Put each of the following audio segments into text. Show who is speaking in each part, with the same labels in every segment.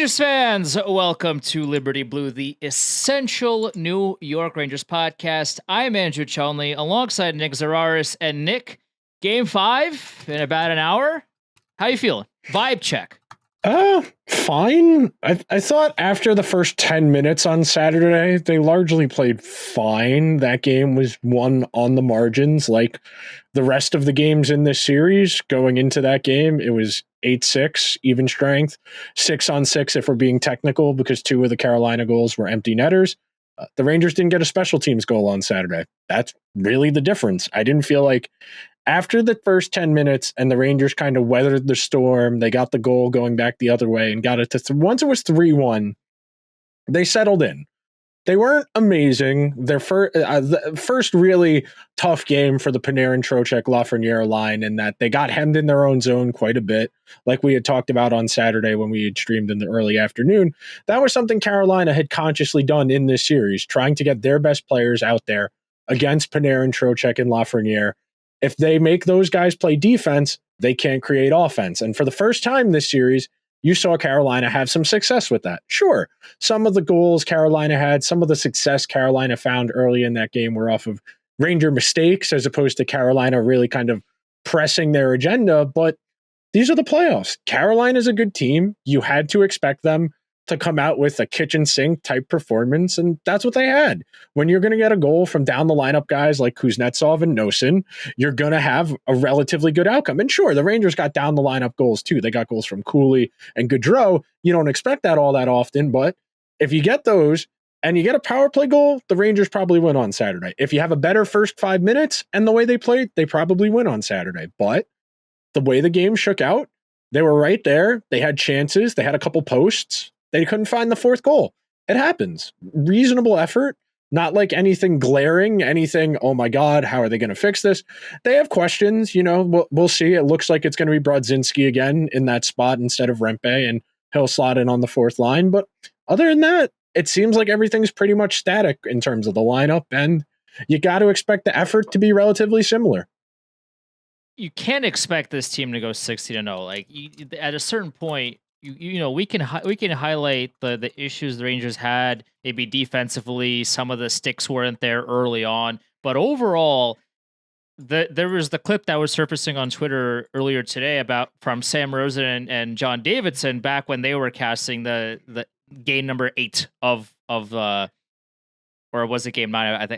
Speaker 1: Rangers fans, welcome to Liberty Blue, the essential New York Rangers podcast. I'm Andrew Chonley, alongside Nick Zararis. And Nick, Game 5 in about an hour. How you feeling? Vibe check.
Speaker 2: Fine. I thought after the first 10 minutes on Saturday, they largely played fine. That game was won on the margins. Like the rest of the games in this series, going into that game, it was 8-6, even strength, 6-on-6 if we're being technical, because 2 of the Carolina goals were empty netters. The Rangers didn't get a special teams goal on Saturday. That's really the difference. I didn't feel like after the first 10 minutes and the Rangers kind of weathered the storm, they got the goal going back the other way and got it to once it was 3-1, they settled in. They weren't amazing. Their first really tough game for the Panarin, Trocheck, Lafreniere line, in that they got hemmed in their own zone quite a bit, like we had talked about on Saturday when we had streamed in the early afternoon. That was something Carolina had consciously done in this series, trying to get their best players out there against Panarin, Trocheck, and Lafreniere. If they make those guys play defense, they can't create offense. And for the first time this series, you saw Carolina have some success with that. Sure, some of the goals Carolina had, some of the success Carolina found early in that game were off of Ranger mistakes as opposed to Carolina really kind of pressing their agenda. But these are the playoffs. Carolina is a good team. You had to expect them to come out with a kitchen sink type performance, and that's what they had. When you're going to get a goal from down the lineup guys like Kuznetsov and Nosen, you're going to have a relatively good outcome. And sure, the Rangers got down the lineup goals too. They got goals from Cooley and Gaudreau. You don't expect that all that often, but if you get those and you get a power play goal, the Rangers probably win on Saturday. If you have a better first 5 minutes and the way they played, they probably win on Saturday. But the way the game shook out, they were right there. They had chances. They had a couple posts. They couldn't find the fourth goal. It happens. Reasonable effort, not like anything glaring, anything, oh my God, how are they going to fix this? They have questions, we'll see. It looks like it's going to be Brodzinski again in that spot instead of Rempe, and he'll slot in on the fourth line. But other than that, it seems like everything's pretty much static in terms of the lineup, and you got to expect the effort to be relatively similar.
Speaker 1: You can't expect this team to go 60-0. Like at a certain point, we can highlight the issues the Rangers had, maybe defensively. Some of the sticks weren't there early on, but overall, there was the clip that was surfacing on Twitter earlier today from Sam Rosen and John Davidson back when they were casting the game number 8 or was it game 9?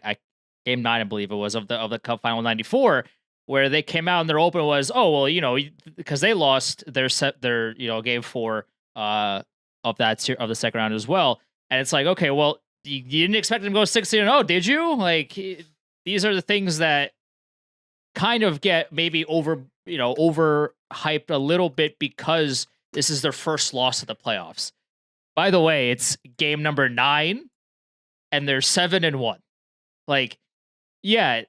Speaker 1: Game 9, I believe it was, of the Cup Final 94. Where they came out and their open was, because they lost their game 4 of the second round as well, and it's like, okay, well, you didn't expect them to go 60-0, did you? Like, these are the things that kind of get maybe overhyped a little bit because this is their first loss of the playoffs. By the way, it's game number 9, and they're 7-1. Like, yeah.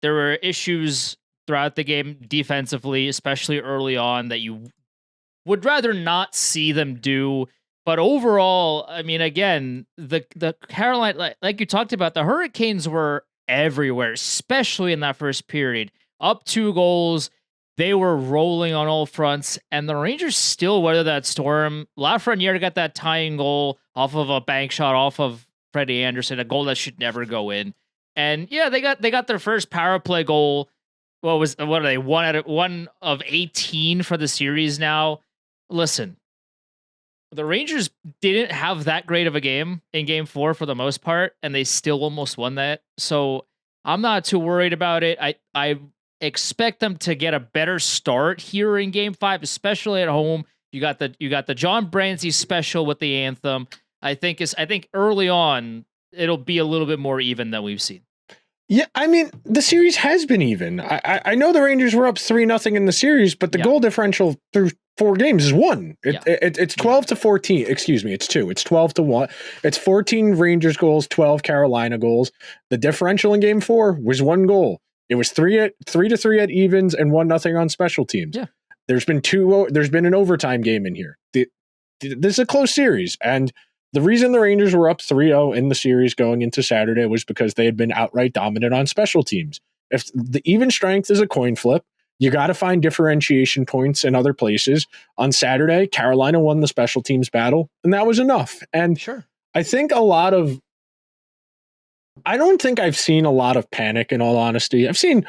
Speaker 1: There were issues throughout the game defensively, especially early on, that you would rather not see them do. But overall, I mean, again, the Carolina, like you talked about, the Hurricanes were everywhere, especially in that first period. Up 2 goals, they were rolling on all fronts, and the Rangers still weathered that storm. Lafreniere got that tying goal off of a bank shot off of Freddie Anderson, a goal that should never go in. And yeah, they got their first power play goal. What are they? 1 of 18 for the series now. Listen, the Rangers didn't have that great of a game in game 4 for the most part, and they still almost won that. So I'm not too worried about it. I expect them to get a better start here in game 5, especially at home. You got the John Brandsey special with the anthem. I think early on it'll be a little bit more even than we've seen.
Speaker 2: Yeah, I mean, the series has been even. I know the Rangers were up 3-0 in the series, but the goal differential through 4 games is 1. It's 12-14. Excuse me, it's 2. It's 12-1. It's 14 Rangers goals, 12 Carolina goals. The differential in game 4 was 1 goal. It was 3-3 at evens and 1-0 on special teams.
Speaker 1: Yeah.
Speaker 2: There's been an overtime game in here. This is a close series, and the reason the Rangers were up 3-0 in the series going into Saturday was because they had been outright dominant on special teams. If the even strength is a coin flip, You got to find differentiation points in other places. On Saturday, Carolina won the special teams battle, and that was enough. And
Speaker 1: Sure.
Speaker 2: I think I don't think I've seen a lot of panic, in all honesty. I've seen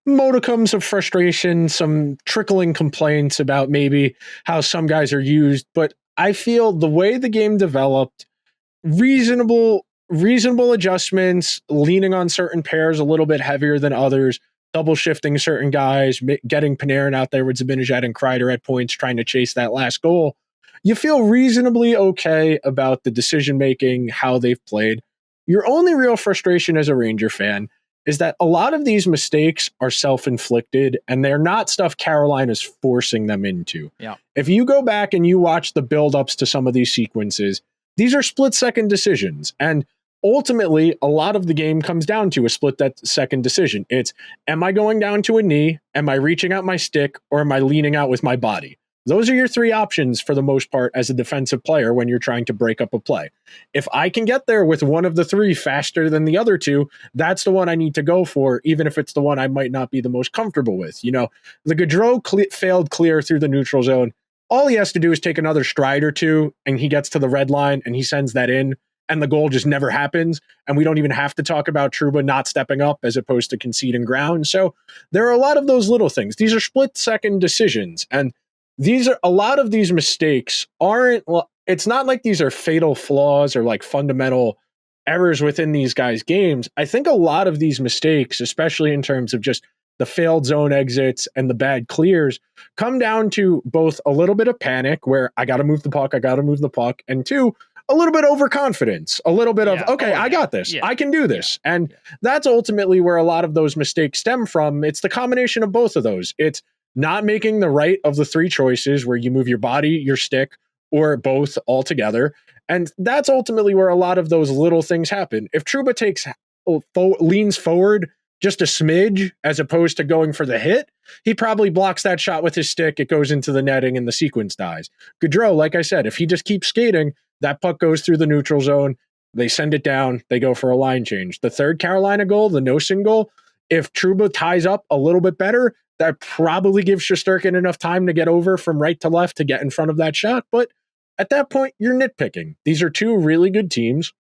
Speaker 2: modicums of frustration, some trickling complaints about maybe how some guys are used, but I feel the way the game developed, reasonable adjustments, leaning on certain pairs a little bit heavier than others, double shifting certain guys, getting Panarin out there with Zibanejad and Kreider at points, trying to chase that last goal. You feel reasonably okay about the decision making, how they've played. Your only real frustration as a Ranger fan is that a lot of these mistakes are self-inflicted and they're not stuff Carolina's forcing them into.
Speaker 1: Yeah.
Speaker 2: If you go back and you watch the build-ups to some of these sequences, these are split-second decisions. And ultimately, a lot of the game comes down to a split-second decision. It's, am I going down to a knee? Am I reaching out my stick? Or am I leaning out with my body? Those are your three options for the most part as a defensive player when you're trying to break up a play. If I can get there with one of the three faster than the other two, that's the one I need to go for, even if it's the one I might not be the most comfortable with. You know, the Gaudreau failed clear through the neutral zone. All he has to do is take another stride or two, and he gets to the red line, and he sends that in, and the goal just never happens, and we don't even have to talk about Trouba not stepping up as opposed to conceding ground. So there are a lot of those little things. These are split-second decisions, and a lot of these mistakes aren't, it's not like these are fatal flaws or like fundamental errors within these guys' games. I think a lot of these mistakes, especially in terms of just the failed zone exits and the bad clears, come down to both a little bit of panic where I got to move the puck, and two, a little bit overconfidence, a little bit of, okay, I got this. I can do this. And that's ultimately where a lot of those mistakes stem from. It's the combination of both of those. It's not making the right of the three choices where you move your body, your stick, or both all together. And that's ultimately where a lot of those little things happen. If Trouba leans forward just a smidge as opposed to going for the hit, he probably blocks that shot with his stick. It goes into the netting and the sequence dies. Gaudreau, like I said, if he just keeps skating, that puck goes through the neutral zone. They send it down. They go for a line change. The third Carolina goal, the Nosen goal, if Trouba ties up a little bit better, that probably gives Shesterkin enough time to get over from right to left to get in front of that shot. But at that point, you're nitpicking. These are two really good teams.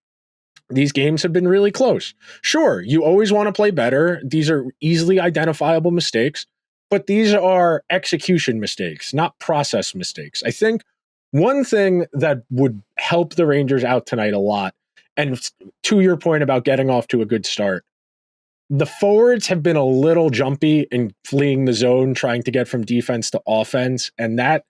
Speaker 2: These games have been really close. Sure, you always want to play better. These are easily identifiable mistakes, but these are execution mistakes, not process mistakes. I think one thing that would help the Rangers out tonight a lot, and to your point about getting off to a good start, the forwards have been a little jumpy in fleeing the zone, trying to get from defense to offense. And that,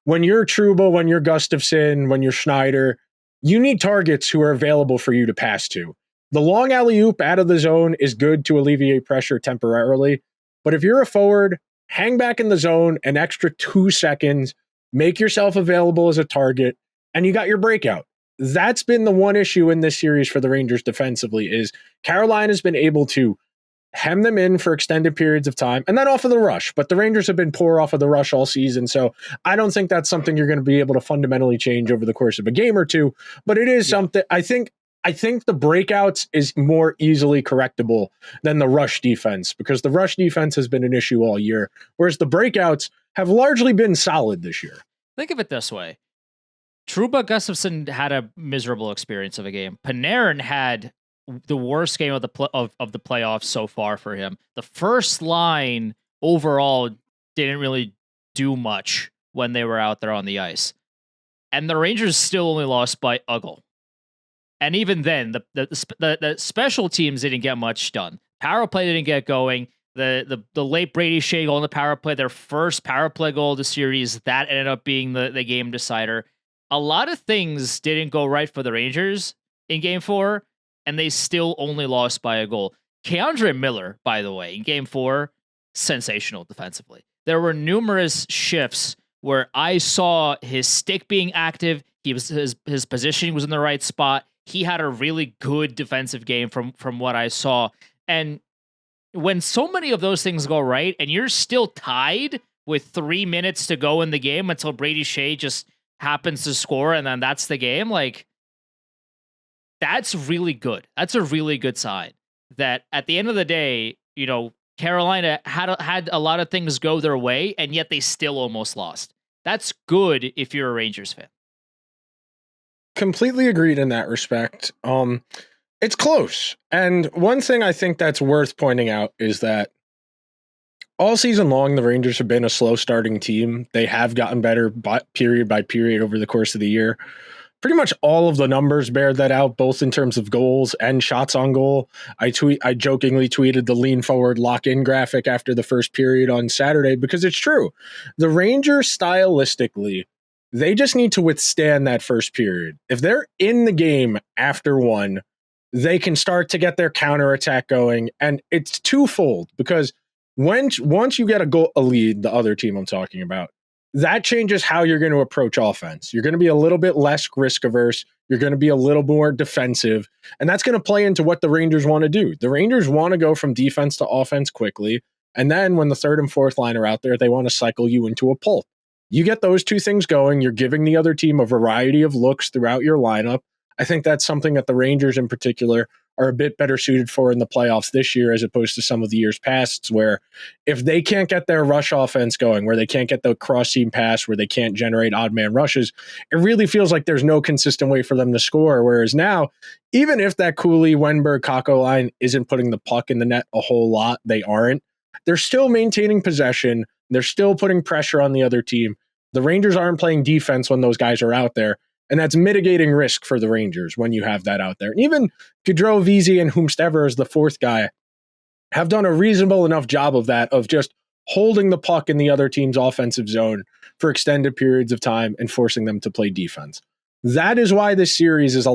Speaker 2: when you're Trouba, when you're Gustafsson, when you're Schneider, you need targets who are available for you to pass to. The long alley-oop out of the zone is good to alleviate pressure temporarily. But if you're a forward, hang back in the zone an extra 2 seconds, make yourself available as a target, and you got your breakout. That's been the one issue in this series for the Rangers defensively, is Carolina's been able to hem them in for extended periods of time and then off of the rush. But the Rangers have been poor off of the rush all season. So I don't think that's something you're going to be able to fundamentally change over the course of a game or two. But it is something I think the breakouts is more easily correctable than the rush defense, because the rush defense has been an issue all year, whereas the breakouts have largely been solid this year.
Speaker 1: Think of it this way. Trouba Gustafsson had a miserable experience of a game. Panarin had the worst game of the of the playoffs so far for him. The first line overall didn't really do much when they were out there on the ice. And the Rangers still only lost by a goal. And even then, the special teams didn't get much done. Power play didn't get going. The late Brady Shea goal in the power play, their first power play goal of the series, that ended up being the game decider. A lot of things didn't go right for the Rangers in game 4, and they still only lost by a goal. Keandre Miller, by the way, in game 4, sensational defensively. There were numerous shifts where I saw his stick being active. His positioning was in the right spot. He had a really good defensive game from what I saw. And when so many of those things go right, and you're still tied with 3 minutes to go in the game until Brady Shea just happens to score, and then that's the game, like, that's really good. That's a really good sign that at the end of the day, you know, Carolina had a lot of things go their way, and yet they still almost lost. That's good if you're a Rangers fan.
Speaker 2: Completely agreed in that respect. It's close. And one thing I think that's worth pointing out is that all season long, the Rangers have been a slow starting team. They have gotten better period by period over the course of the year. Pretty much all of the numbers bear that out, both in terms of goals and shots on goal. I jokingly tweeted the lean forward lock in graphic after the first period on Saturday because it's true. The Rangers stylistically, they just need to withstand that first period. If they're in the game after one, they can start to get their counterattack going. And it's twofold because once you get a lead, the other team I'm talking about, that changes how you're going to approach offense. You're going to be a little bit less risk averse. You're going to be a little more defensive. And that's going to play into what the Rangers want to do. The Rangers want to go from defense to offense quickly. And then when the third and fourth line are out there, they want to cycle you into a pulp. You get those two things going. You're giving the other team a variety of looks throughout your lineup. I think that's something that the Rangers in particular are a bit better suited for in the playoffs this year as opposed to some of the years past, where if they can't get their rush offense going, where they can't get the cross-team pass, where they can't generate odd man rushes, it really feels like there's no consistent way for them to score. Whereas now, even if that Cooley, Wenberg, Kakko line isn't putting the puck in the net a whole lot, they aren't. They're still maintaining possession. They're still putting pressure on the other team. The Rangers aren't playing defense when those guys are out there. And that's mitigating risk for the Rangers when you have that out there. And even Gaudreau, Vesey, and whomstever as the fourth guy have done a reasonable enough job of that, of just holding the puck in the other team's offensive zone for extended periods of time and forcing them to play defense. That is why this series is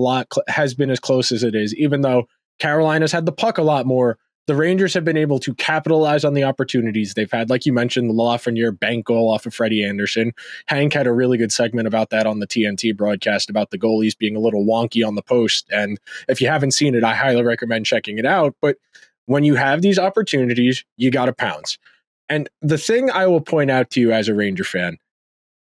Speaker 2: has been as close as it is, even though Carolina's had the puck a lot more. The Rangers have been able to capitalize on the opportunities they've had. Like you mentioned, the Lafreniere bank goal off of Freddie Anderson. Hank had a really good segment about that on the TNT broadcast about the goalies being a little wonky on the post. And if you haven't seen it, I highly recommend checking it out. But when you have these opportunities, you got to pounce. And the thing I will point out to you as a Ranger fan,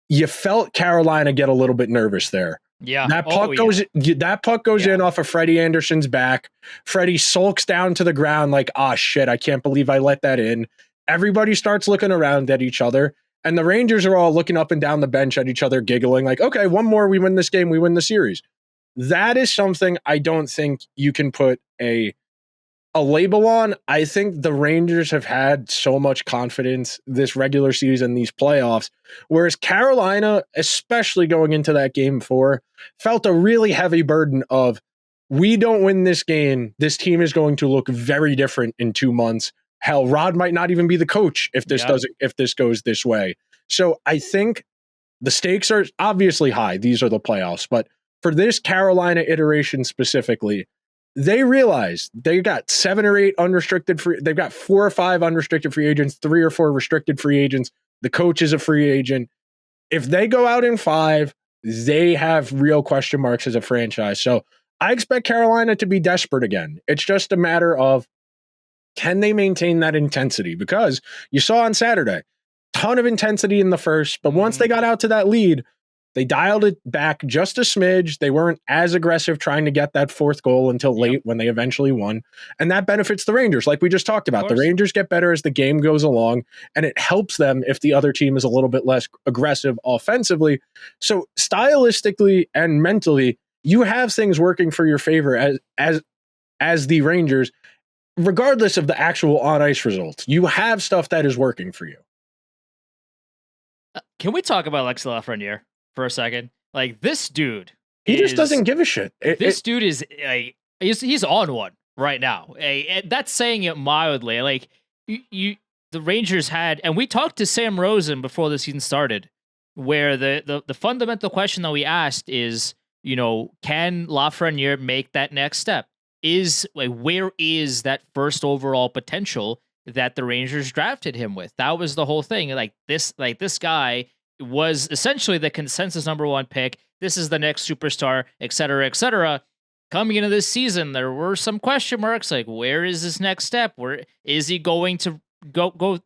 Speaker 2: you felt Carolina get a little bit nervous there.
Speaker 1: Yeah.
Speaker 2: That puck goes in off of Freddie Anderson's back. Freddie sulks down to the ground like, shit, I can't believe I let that in. Everybody starts looking around at each other, and the Rangers are all looking up and down the bench at each other, giggling like, okay, one more, we win this game, we win the series. That is something I don't think you can put a label on. I think the Rangers have had so much confidence this regular season, these playoffs, whereas Carolina, especially going into that game 4, felt a really heavy burden of, we don't win this game, this team is going to look very different in 2 months. Hell, Rod might not even be the coach if this goes this way. So I think the stakes are obviously high. These are the playoffs, but for this Carolina iteration specifically, they realize they got 7 or 8 unrestricted free. They've got 4 or 5 unrestricted free agents, 3 or 4 restricted free agents. The coach is a free agent. If they go out in 5, they have real question marks as a franchise. So I expect Carolina to be desperate again. It's just a matter of, can they maintain that intensity? Because you saw on Saturday, ton of intensity in the first, but once they got out to that lead, they dialed it back just a smidge. They weren't as aggressive trying to get that 4th goal until late when they eventually won. And that benefits the Rangers, like we just talked about. The Rangers get better as the game goes along, and it helps them if the other team is a little bit less aggressive offensively. So stylistically and mentally, you have things working for your favor as the Rangers, regardless of the actual on-ice results. You have stuff that is working for you.
Speaker 1: Can we talk about Alexis Lafreniere for a second? Like, this dude,
Speaker 2: he just doesn't give a shit.
Speaker 1: This dude is he's on one right now. That's saying it mildly. Like, the Rangers had, and we talked to Sam Rosen before the season started, where the fundamental question that we asked is, can Lafreniere make that next step? Where is that first overall potential that the Rangers drafted him with? That was the whole thing. This guy was essentially the consensus number 1 pick. This is the next superstar, et cetera, et cetera. Coming into this season, there were some question marks. Like, where is this next step? Where is he going to go?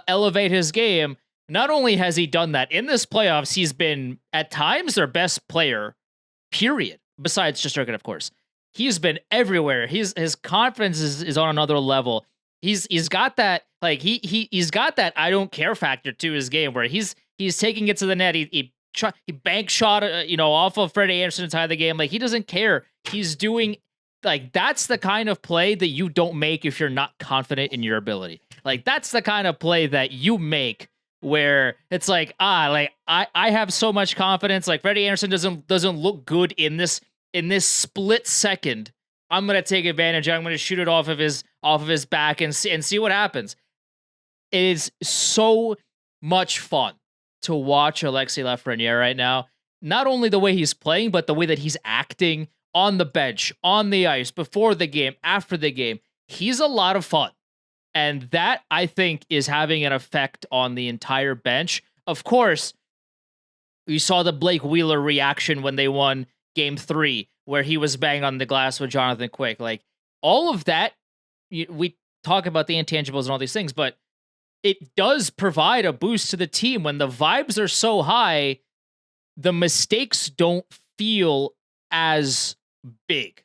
Speaker 1: Elevate his game. Not only has he done that in this playoffs, he's been at times their best player. Period. Besides Shesterkin, of course, he's been everywhere. His confidence is on another level. he's got that, like, he's got that I don't care factor to his game where he's taking it to the net. He bank shot, off of Freddie Anderson to tie the game. Like, he doesn't care. He's doing, like, that's the kind of play that you don't make if you're not confident in your ability. Like, that's the kind of play that you make where it's like, like, I have so much confidence. Like, Freddie Anderson doesn't look good in this split second. I'm gonna take advantage. I'm gonna shoot it off of his back and see what happens. It is so much fun to watch Alexis Lafreniere right now. Not only the way he's playing, but the way that he's acting on the bench, on the ice, before the game, after the game. He's a lot of fun. And that, I think, is having an effect on the entire bench. Of course, we saw the Blake Wheeler reaction when they won Game 3, where he was banging on the glass with Jonathan Quick. Like, all of that, we talk about the intangibles and all these things, but it does provide a boost to the team. When the vibes are so high, the mistakes don't feel as big.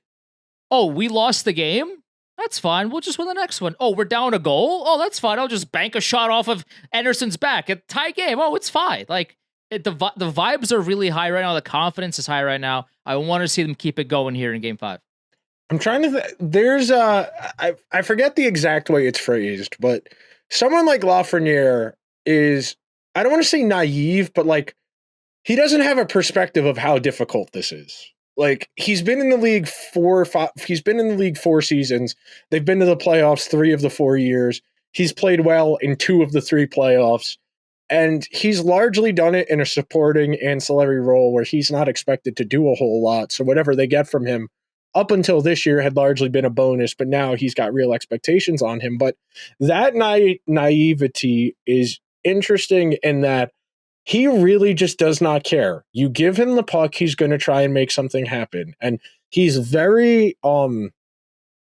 Speaker 1: Oh, we lost the game? That's fine. We'll just win the next one. Oh, we're down a goal? Oh, that's fine. I'll just bank a shot off of Anderson's back. A tie game. Oh, it's fine. Like, the vibes are really high right now. The confidence is high right now. I want to see them keep it going here in Game 5.
Speaker 2: I'm trying to there's I forget the exact way it's phrased, but someone like Lafreniere is, I don't want to say naive, but like, he doesn't have a perspective of how difficult this is. Like, he's been in the league he's been in the league 4 seasons. They've been to the playoffs 3 of the 4 years. He's played well in 2 of the 3 playoffs. And he's largely done it in a supporting ancillary role where he's not expected to do a whole lot. So whatever they get from him up until this year had largely been a bonus, but now he's got real expectations on him. But that naivety is interesting in that he really just does not care. You give him the puck, he's going to try and make something happen. And he's very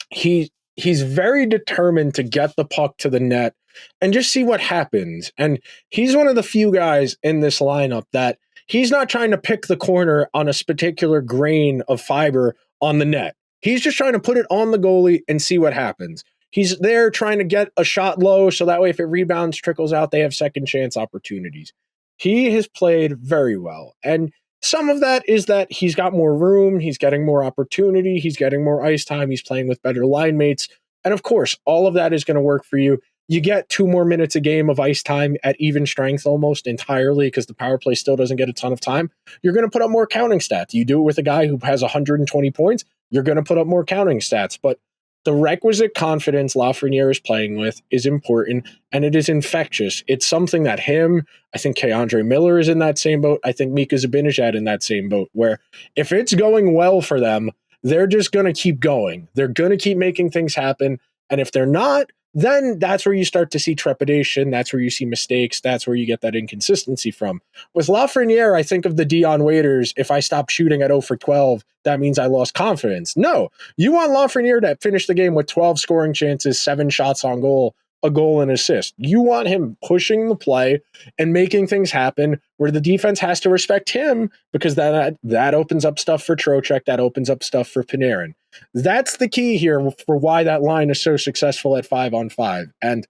Speaker 2: he's very determined to get the puck to the net and just see what happens. And he's one of the few guys in this lineup that he's not trying to pick the corner on a particular grain of fiber on the net. He's just trying to put it on the goalie and see what happens. He's there trying to get a shot low so that way if it rebounds, trickles out, they have second chance opportunities. He has played very well. And some of that is that he's got more room, he's getting more opportunity, he's getting more ice time, he's playing with better line mates. And of course, all of that is going to work for you. You get 2 more minutes a game of ice time at even strength almost entirely because the power play still doesn't get a ton of time. You're going to put up more counting stats. You do it with a guy who has 120 points, you're going to put up more counting stats. But the requisite confidence Lafreniere is playing with is important, and it is infectious. It's something that I think Keandre Miller is in that same boat. I think Mika Zibanejad in that same boat, where if it's going well for them, they're just going to keep going. They're going to keep making things happen. And if they're not, then that's where you start to see trepidation. That's where you see mistakes. That's where you get that inconsistency from. With Lafreniere, I think of the Dion Waiters. If I stop shooting at 0 for 12, that means I lost confidence. No, you want Lafreniere to finish the game with 12 scoring chances, 7 shots on goal, a goal and assist. You want him pushing the play and making things happen where the defense has to respect him because that opens up stuff for Trocheck, that opens up stuff for Panarin. That's the key here for why that line is so successful at 5-on-5. And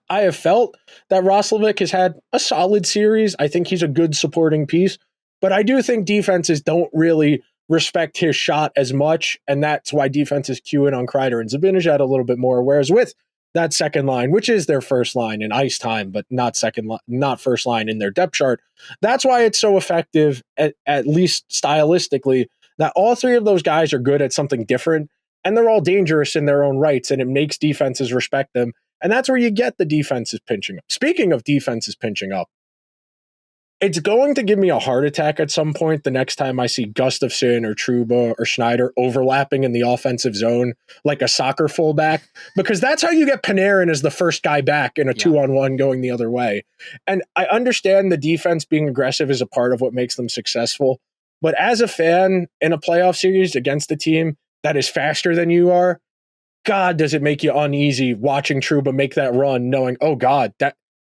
Speaker 2: I have felt that Roslovic has had a solid series. I think he's a good supporting piece, but I do think defenses don't really respect his shot as much, and that's why defenses cue in on Kreider and Zibanejad a little bit more, whereas with that second line, which is their first line in ice time, but not first line in their depth chart. That's why it's so effective, at least stylistically, that all 3 of those guys are good at something different, and they're all dangerous in their own rights, and it makes defenses respect them. And that's where you get the defenses pinching up. Speaking of defenses pinching up, it's going to give me a heart attack at some point the next time I see Gustafsson or Trouba or Schneider overlapping in the offensive zone like a soccer fullback, because that's how you get Panarin as the first guy back in a 2-on-1 going the other way. And I understand the defense being aggressive is a part of what makes them successful. But as a fan in a playoff series against a team that is faster than you are, God, does it make you uneasy watching Trouba make that run knowing, oh God,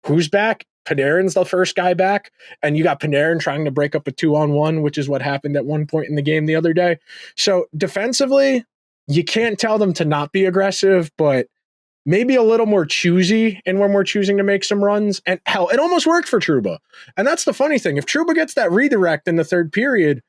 Speaker 2: who's back? Panarin's the first guy back, and you got Panarin trying to break up a 2-on-1, which is what happened at one point in the game the other day. So defensively, you can't tell them to not be aggressive, but maybe a little more choosy and when we're choosing to make some runs. And hell, it almost worked for Trouba. And that's the funny thing. If Trouba gets that redirect in the third period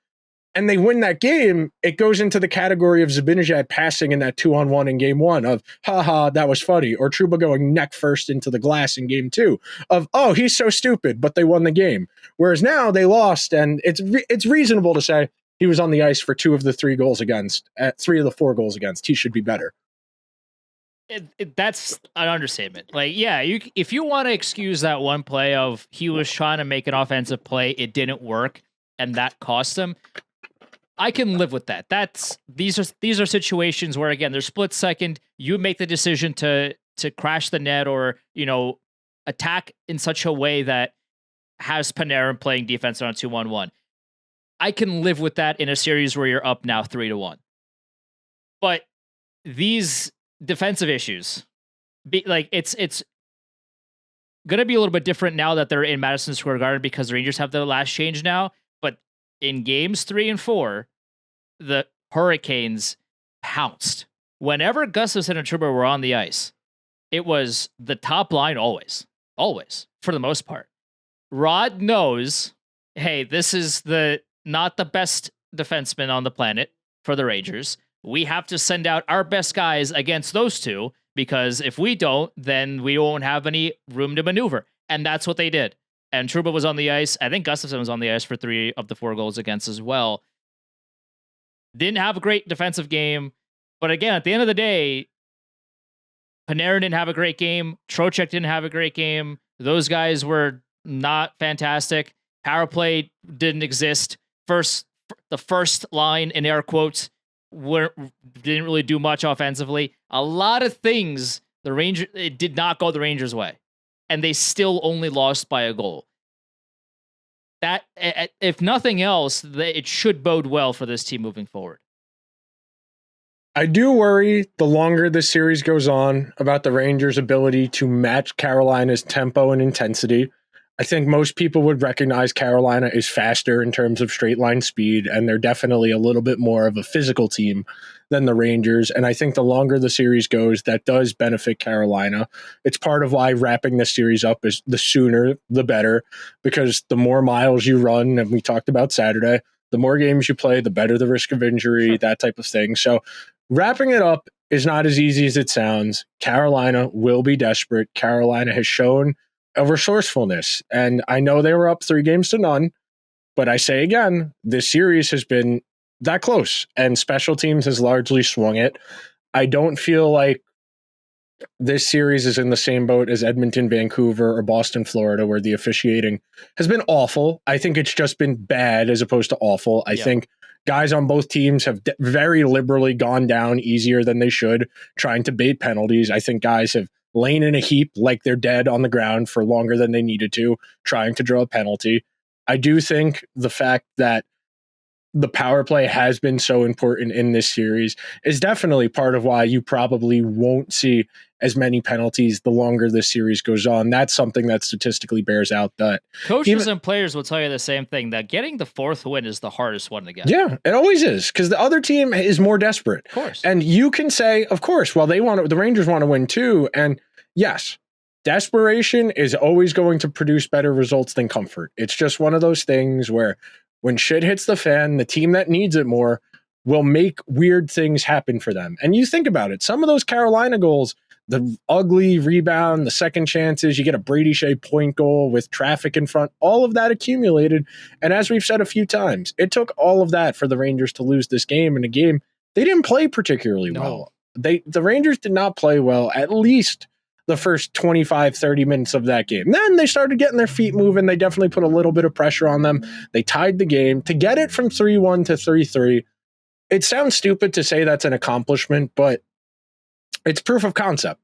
Speaker 2: and they win that game, it goes into the category of Zibanejad passing in that 2-on-1 in game one of, haha, that was funny. Or Trouba going neck first into the glass in game two of, oh, he's so stupid, but they won the game. Whereas now they lost, and it's reasonable to say he was on the ice for 2 of the 3 goals against, 3 of the 4 goals against. He should be better.
Speaker 1: That's an understatement. Like, yeah, if you want to excuse that one play of he was trying to make an offensive play, it didn't work, and that cost him, I can live with that. These are situations where, again, there's split second. You make the decision to crash the net or, attack in such a way that has Panarin playing defense on a 2-on-1. I can live with that in a series where you're up now 3-1. But these defensive issues, it's going to be a little bit different now that they're in Madison Square Garden because the Rangers have the last change now. But in games 3 and 4, the Hurricanes pounced. Whenever Gustafsson and Trouba were on the ice, it was the top line always, for the most part. Rod knows, hey, this is not the best defenseman on the planet for the Rangers. We have to send out our best guys against those two because if we don't, then we won't have any room to maneuver. And that's what they did. And Trouba was on the ice. I think Gustafsson was on the ice for 3 of the 4 goals against as well. Didn't have a great defensive game. But again, at the end of the day, Panarin didn't have a great game. Trocheck didn't have a great game. Those guys were not fantastic. Power play didn't exist. The first line, in air quotes, didn't really do much offensively. A lot of things, it did not go the Rangers' way. And they still only lost by a goal. That, if nothing else, it should bode well for this team moving forward.
Speaker 2: I do worry the longer this series goes on about the Rangers' ability to match Carolina's tempo and intensity. I think most people would recognize Carolina is faster in terms of straight line speed, and they're definitely a little bit more of a physical team than the Rangers. And I think the longer the series goes, that does benefit Carolina. It's part of why wrapping this series up is the sooner, the better, because the more miles you run, and we talked about Saturday, the more games you play, the better the risk of injury, that type of thing. So wrapping it up is not as easy as it sounds. Carolina will be desperate. Carolina has shown a resourcefulness. And I know they were up 3-0, but I say again, this series has been that close and special teams has largely swung it. I don't feel like this series is in the same boat as Edmonton, Vancouver, or Boston, Florida, where the officiating has been awful. I think it's just been bad as opposed to awful. I think guys on both teams have very liberally gone down easier than they should, trying to bait penalties. I think guys have lain in a heap like they're dead on the ground for longer than they needed to, trying to draw a penalty. I do think the fact that the power play has been so important in this series is definitely part of why you probably won't see as many penalties the longer this series goes on. That's something that statistically bears out that
Speaker 1: coaches and players will tell you the same thing, that getting the 4th win is the hardest one to get.
Speaker 2: Yeah, it always is, because the other team is more desperate.
Speaker 1: Of course.
Speaker 2: And you can say, of course, well, the Rangers want to win too. And yes, desperation is always going to produce better results than comfort. It's just one of those things where when shit hits the fan, the team that needs it more will make weird things happen for them. And you think about it, some of those Carolina goals, the ugly rebound, the second chances, you get a Brady Shea point goal with traffic in front, all of that accumulated. And as we've said a few times, it took all of that for the Rangers to lose this game, in a game they didn't play particularly well. The Rangers did not play well, at least the first 25, 30 minutes of that game. Then they started getting their feet moving. They definitely put a little bit of pressure on them. They tied the game to get it from 3-1 to 3-3. It sounds stupid to say that's an accomplishment, but it's proof of concept.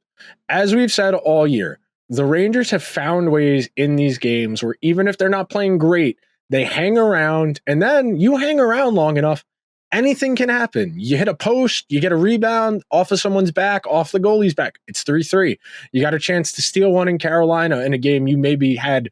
Speaker 2: As we've said all year, the Rangers have found ways in these games where even if they're not playing great, they hang around, and then you hang around long enough, anything can happen. You hit a post, you get a rebound off of someone's back, off the goalie's back. It's 3-3. You got a chance to steal one in Carolina in a game you maybe had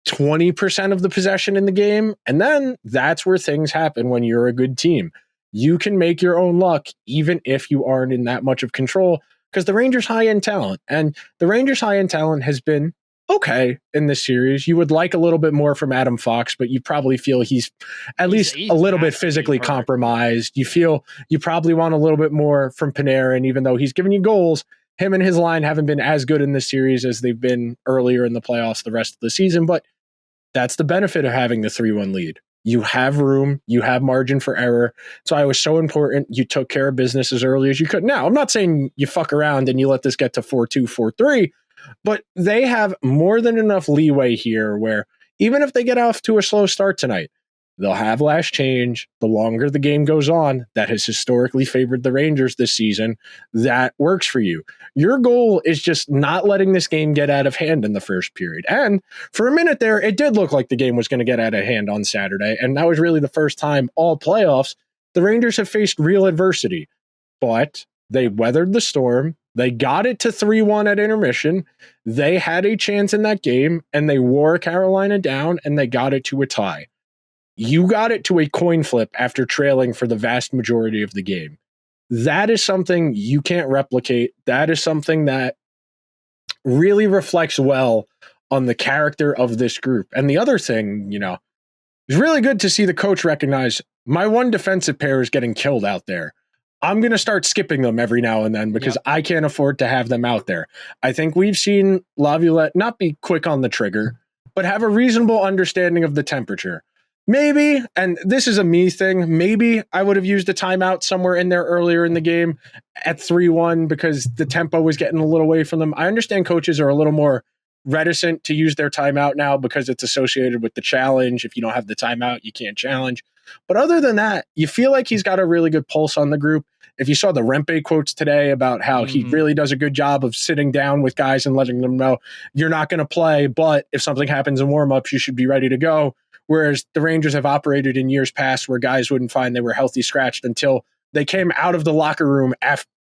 Speaker 2: 20% of the possession in the game. And then that's where things happen when you're a good team. You can make your own luck, even if you aren't in that much of control, because the Rangers high end talent, and the Rangers high end talent has been okay in this series. You would like a little bit more from Adam Fox, but you probably feel he's at least a little bit physically compromised. You feel you probably want a little bit more from Panarin, even though he's giving you goals. Him and his line haven't been as good in this series as they've been earlier in the playoffs the rest of the season, but that's the benefit of having the 3-1 lead. You have room, you have margin for error. So it was so important you took care of business as early as you could. Now, I'm not saying you fuck around and you let this get to 4-2, 4-3, but they have more than enough leeway here where even if they get off to a slow start tonight, they'll have last change. The longer the game goes on, that has historically favored the Rangers this season. That works for you. Your goal is just not letting this game get out of hand in the first period. And for a minute there, it did look like the game was going to get out of hand on Saturday. And that was really the first time all playoffs the Rangers have faced real adversity. But they weathered the storm. They got it to 3-1 at intermission. They had a chance in that game, and they wore Carolina down, and they got it to a tie. You got it to a coin flip after trailing for the vast majority of the game. That is something you can't replicate. That is something that really reflects well on the character of this group. And the other thing, it's really good to see the coach recognize my one defensive pair is getting killed out there. I'm going to start skipping them every now and then because I can't afford to have them out there. I think we've seen Laviolette not be quick on the trigger, but have a reasonable understanding of the temperature. Maybe, and this is a me thing, maybe I would have used a timeout somewhere in there earlier in the game at 3-1 because the tempo was getting a little away from them. I understand coaches are a little more reticent to use their timeout now because it's associated with the challenge. If you don't have the timeout, you can't challenge. But other than that, you feel like he's got a really good pulse on the group. If you saw the Rempe quotes today about how he really does a good job of sitting down with guys and letting them know you're not going to play, but if something happens in warmups, you should be ready to go. Whereas the Rangers have operated in years past where guys wouldn't find they were healthy scratched until they came out of the locker room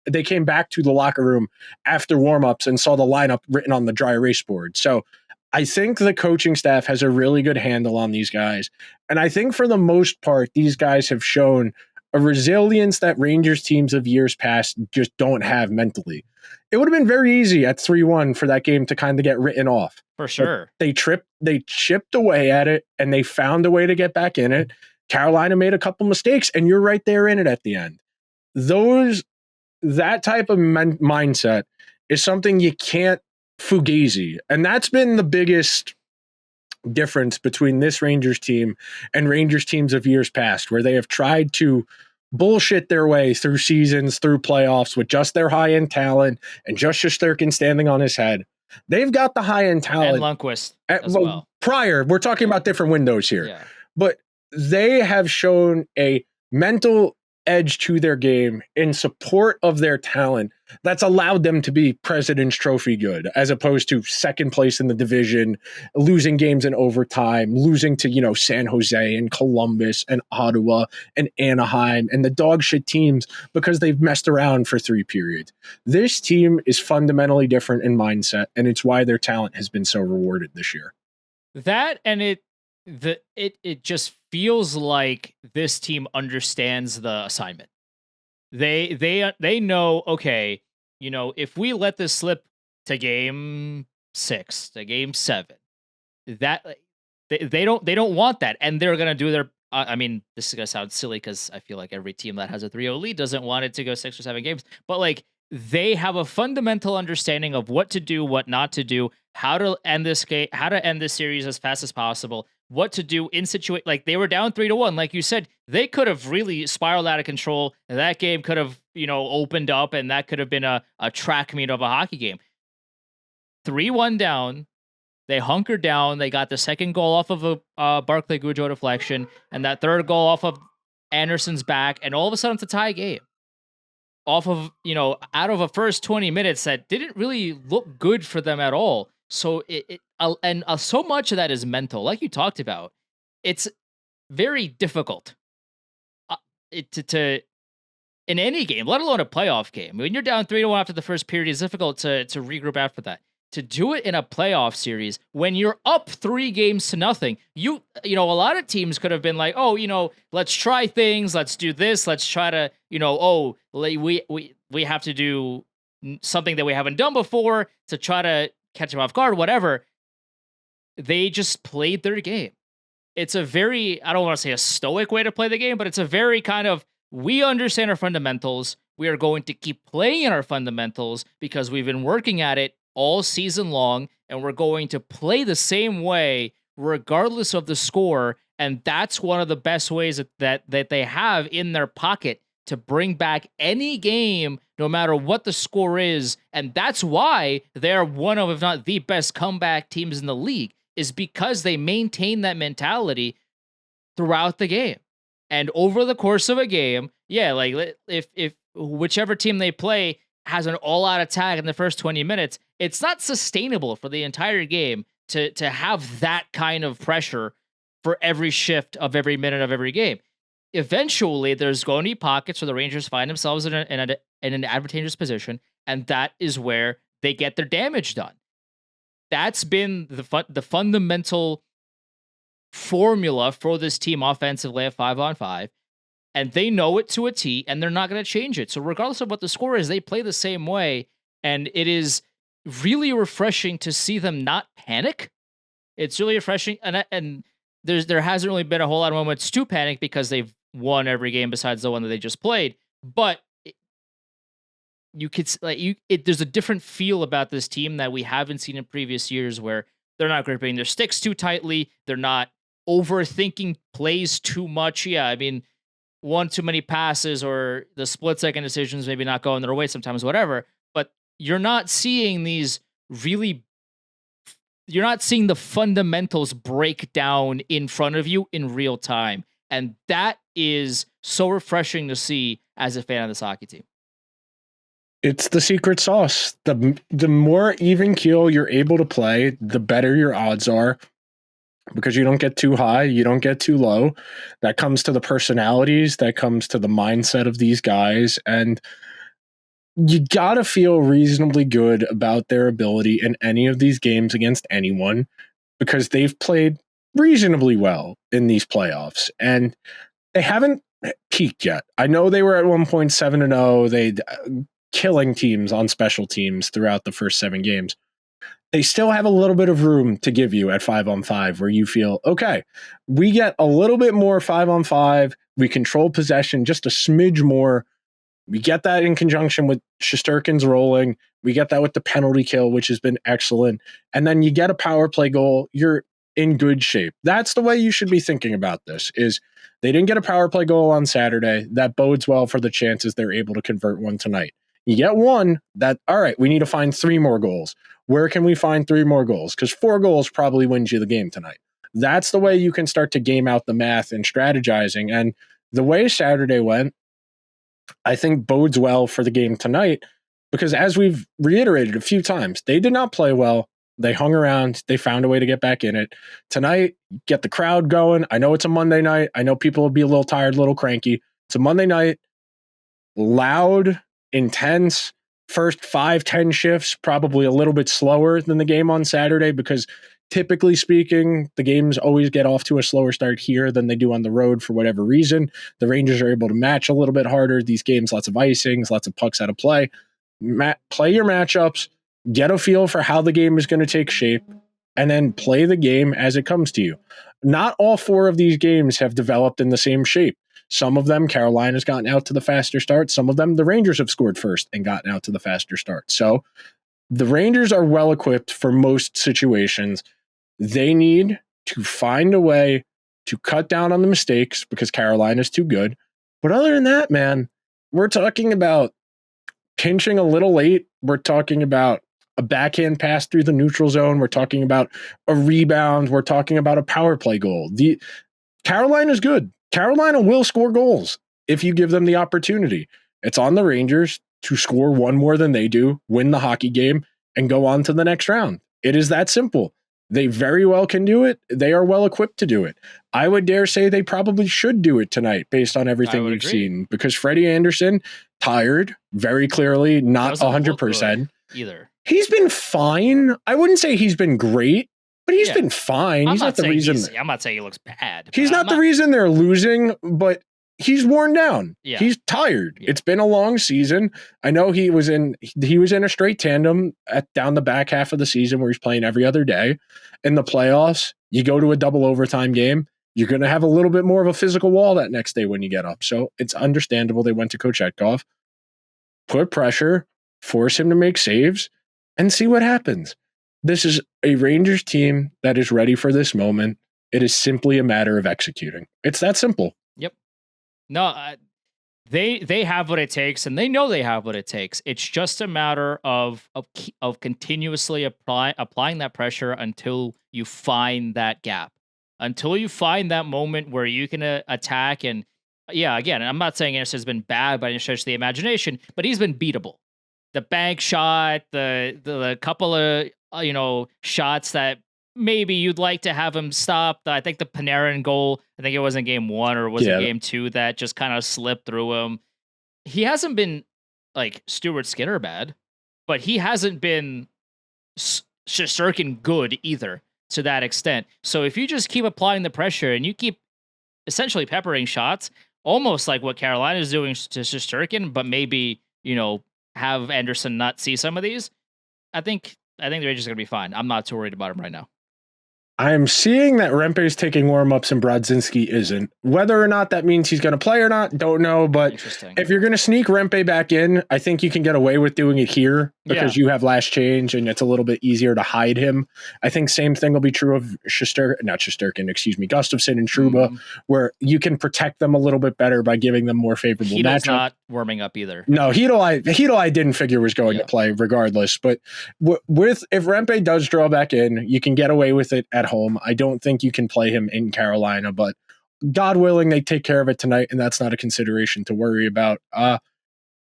Speaker 2: they came back to the locker room after warmups and saw the lineup written on the dry erase board. So I think the coaching staff has a really good handle on these guys. And I think for the most part, these guys have shown a resilience that Rangers teams of years past just don't have mentally. It would have been very easy at 3-1 for that game to kind of get written off.
Speaker 1: For sure.
Speaker 2: But they chipped away at it, and they found a way to get back in it. Carolina made a couple mistakes, and you're right there in it at the end. That type of mindset is something you can't fugazi. And that's been the biggest difference between this Rangers team and Rangers teams of years past, where they have tried to bullshit their way through seasons, through playoffs with just their high-end talent and just Shesterkin standing on his head. They've got the high-end talent.
Speaker 1: And Lundqvist as well.
Speaker 2: Prior, we're talking about different windows here.
Speaker 1: Yeah.
Speaker 2: But they have shown a mental edge to their game in support of their talent that's allowed them to be President's Trophy good, as opposed to second place in the division, losing games in overtime, losing to, San Jose and Columbus and Ottawa and Anaheim and the dog shit teams because they've messed around for 3 periods. This team is fundamentally different in mindset, and it's why their talent has been so rewarded this year.
Speaker 1: That and it just feels like this team understands the assignment. They know, okay, if we let this slip to game 6, to game 7, that they don't want that, and they're gonna do their. This is gonna sound silly because I feel like every team that has a 3-0 lead doesn't want it to go 6 or 7 games, but they have a fundamental understanding of what to do, what not to do, how to end this game, how to end this series as fast as possible, what to do in situation. They were down 3-1, like you said, they could have really spiraled out of control. And that game could have, opened up, and that could have been a track meet of a hockey game. 3-1 down, they hunkered down. They got the second goal off of a Barclay Goodrow deflection, and that third goal off of Anderson's back, and all of a sudden it's a tie game. Off of, out of a first 20 minutes that didn't really look good for them at all. So so much of that is mental, like you talked about. It's very difficult to in any game, let alone a playoff game. When you're down 3-1 after the first period, it's difficult to regroup after that. To do it in a playoff series when you're up 3-0, a lot of teams could have been like, let's try things, let's do this, let's try to, we have to do something that we haven't done before to try to catch them off guard, whatever. They just played their game. It's a very, I don't want to say a stoic way to play the game, but it's a very kind of, we understand our fundamentals. We are going to keep playing our fundamentals because we've been working at it all season long, and we're going to play the same way regardless of the score. And that's one of the best ways that they have in their pocket to bring back any game, no matter what the score is. And that's why they're one of, if not the best comeback teams in the league, is because they maintain that mentality throughout the game. And over the course of a game, yeah, like if whichever team they play has an all-out attack in the first 20 minutes, it's not sustainable for the entire game to have that kind of pressure for every shift of every minute of every game. Eventually, there's going to be pockets where the Rangers find themselves in an advantageous position, and that is where they get their damage done. That's been the fundamental formula for this team offensively at 5-on-5, and they know it to a T, and they're not going to change it. So regardless of what the score is, they play the same way, and it is really refreshing to see them not panic. It's really refreshing, and there hasn't really been a whole lot of moments to panic because they've won every game besides the one that they just played. But you could there's a different feel about this team that we haven't seen in previous years, where they're not gripping their sticks too tightly. They're not overthinking plays too much. Yeah, I mean, one too many passes or the split second decisions maybe not going their way sometimes, whatever. But you're not seeing you're not seeing the fundamentals break down in front of you in real time. And that is so refreshing to see as a fan of this hockey team.
Speaker 2: It's the secret sauce. The more even keel you're able to play, the better your odds are, because you don't get too high, you don't get too low. That comes to the personalities, that comes to the mindset of these guys, and you gotta feel reasonably good about their ability in any of these games against anyone, because they've played reasonably well in these playoffs, and they haven't peaked yet. I know they were at 1.7-0. They killing teams on special teams throughout the first 7 games. They still have a little bit of room to give you at 5-on-5 where you feel, okay, we get a little bit more 5-on-5. We control possession just a smidge more. We get that in conjunction with Shesterkin's rolling. We get that with the penalty kill, which has been excellent. And then you get a power play goal. You're in good shape. That's the way you should be thinking about this. Is they didn't get a power play goal on Saturday. That bodes well for the chances they're able to convert one tonight. You get one, that, all right, we need to find 3 more goals. Where can we find 3 more goals? Because 4 goals probably wins you the game tonight. That's the way you can start to game out the math and strategizing. And the way Saturday went, I think bodes well for the game tonight, because as we've reiterated a few times, they did not play well. They hung around. They found a way to get back in it. Tonight, get the crowd going. I know it's a Monday night. I know people will be a little tired, a little cranky. It's a Monday night. Loud, intense. First 5-10 shifts, probably a little bit slower than the game on Saturday, because typically speaking, the games always get off to a slower start here than they do on the road for whatever reason. The Rangers are able to match a little bit harder. These games, lots of icings, lots of pucks out of play. Play your matchups, get a feel for how the game is going to take shape, and then play the game as it comes to you. Not all 4 of these games have developed in the same shape. Some of them, Carolina's gotten out to the faster start. Some of them, the Rangers have scored first and gotten out to the faster start. So the Rangers are well equipped for most situations. They need to find a way to cut down on the mistakes because Carolina's too good. But other than that, man, we're talking about pinching a little late. We're talking about a backhand pass through the neutral zone. We're talking about a rebound. We're talking about a power play goal. Carolina's good. Carolina will score goals if you give them the opportunity. It's on the Rangers to score 1 more than they do, win the hockey game, and go on to the next round. It is that simple. They very well can do it. They are well equipped to do it. I would dare say they probably should do it tonight based on everything we've seen, because Freddie Anderson, tired, very clearly, not 100%.
Speaker 1: Either.
Speaker 2: He's been fine. I wouldn't say he's been great, but he's been fine. He's not the reason.
Speaker 1: I'm not saying he looks bad.
Speaker 2: He's not the reason they're losing, but he's worn down.
Speaker 1: Yeah.
Speaker 2: He's tired.
Speaker 1: Yeah.
Speaker 2: It's been a long season. I know he was in a straight tandem down the back half of the season where he's playing every other day. In the playoffs, you go to a double overtime game, you're going to have a little bit more of a physical wall that next day when you get up. So it's understandable they went to Kochetkov, put pressure, force him to make saves, and see what happens. This is a Rangers team that is ready for this moment. It is simply a matter of executing. It's that simple.
Speaker 1: Yep. No, they have what it takes, and they know they have what it takes. It's just a matter of continuously applying that pressure until you find that gap, until you find that moment where you can attack. And yeah, again, I'm not saying Anderson has been bad by any stretch of the imagination, but he's been beatable. The bank shot, the couple of shots that maybe you'd like to have him stop. I think the Panarin goal, I think it was in game 1 or was it game 2 that just kind of slipped through him. He hasn't been like Stuart Skinner bad, but he hasn't been Shesterkin good either to that extent. So if you just keep applying the pressure and you keep essentially peppering shots, almost like what Carolina is doing to Shesterkin, but maybe, have Anderson not see some of these, I think the Rangers are going to be fine. I'm not too worried about him right now.
Speaker 2: I'm seeing that Rempe is taking warm-ups and Brodzinski isn't. Whether or not that means he's going to play or not, don't know. But if you're going to sneak Rempe back in, I think you can get away with doing it here because you have last change and it's a little bit easier to hide him. I think same thing will be true of Gustafsson and Trouba, where you can protect them a little bit better by giving them more favorable matchup.
Speaker 1: Not warming up either.
Speaker 2: No, Hedl I didn't figure was going to play regardless. But if Rempe does draw back in, you can get away with it at home. I don't think you can play him in Carolina, but God willing, they take care of it tonight, and that's not a consideration to worry about.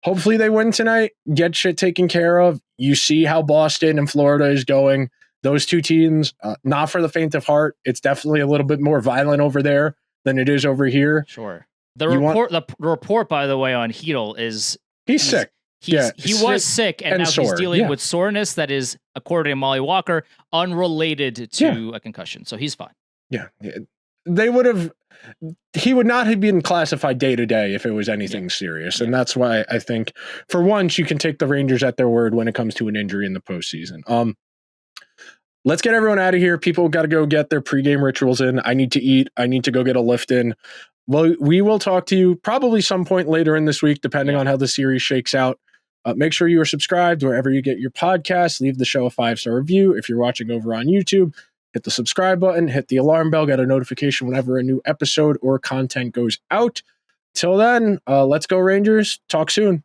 Speaker 2: Hopefully they win tonight, get shit taken care of. You see how Boston and Florida is going. Those two teams, not for the faint of heart. It's definitely a little bit more violent over there than it is over here.
Speaker 1: Sure. The report, by the way, on Hedl is
Speaker 2: he's sick.
Speaker 1: He was sick, and now he's dealing with soreness that is, according to Molly Walker, unrelated to a concussion. So he's fine.
Speaker 2: Yeah. He would not have been classified day to day if it was anything serious. And that's why I think for once you can take the Rangers at their word when it comes to an injury in the postseason. Let's get everyone out of here. People got to go get their pregame rituals in. I need to eat. I need to go get a lift in. Well, we will talk to you probably some point later in this week, depending on how the series shakes out. Make sure you are subscribed wherever you get your podcasts. Leave the show a 5-star review. If you're watching over on YouTube, hit the subscribe button, hit the alarm bell, get a notification whenever a new episode or content goes out. Till then, let's go Rangers. Talk soon.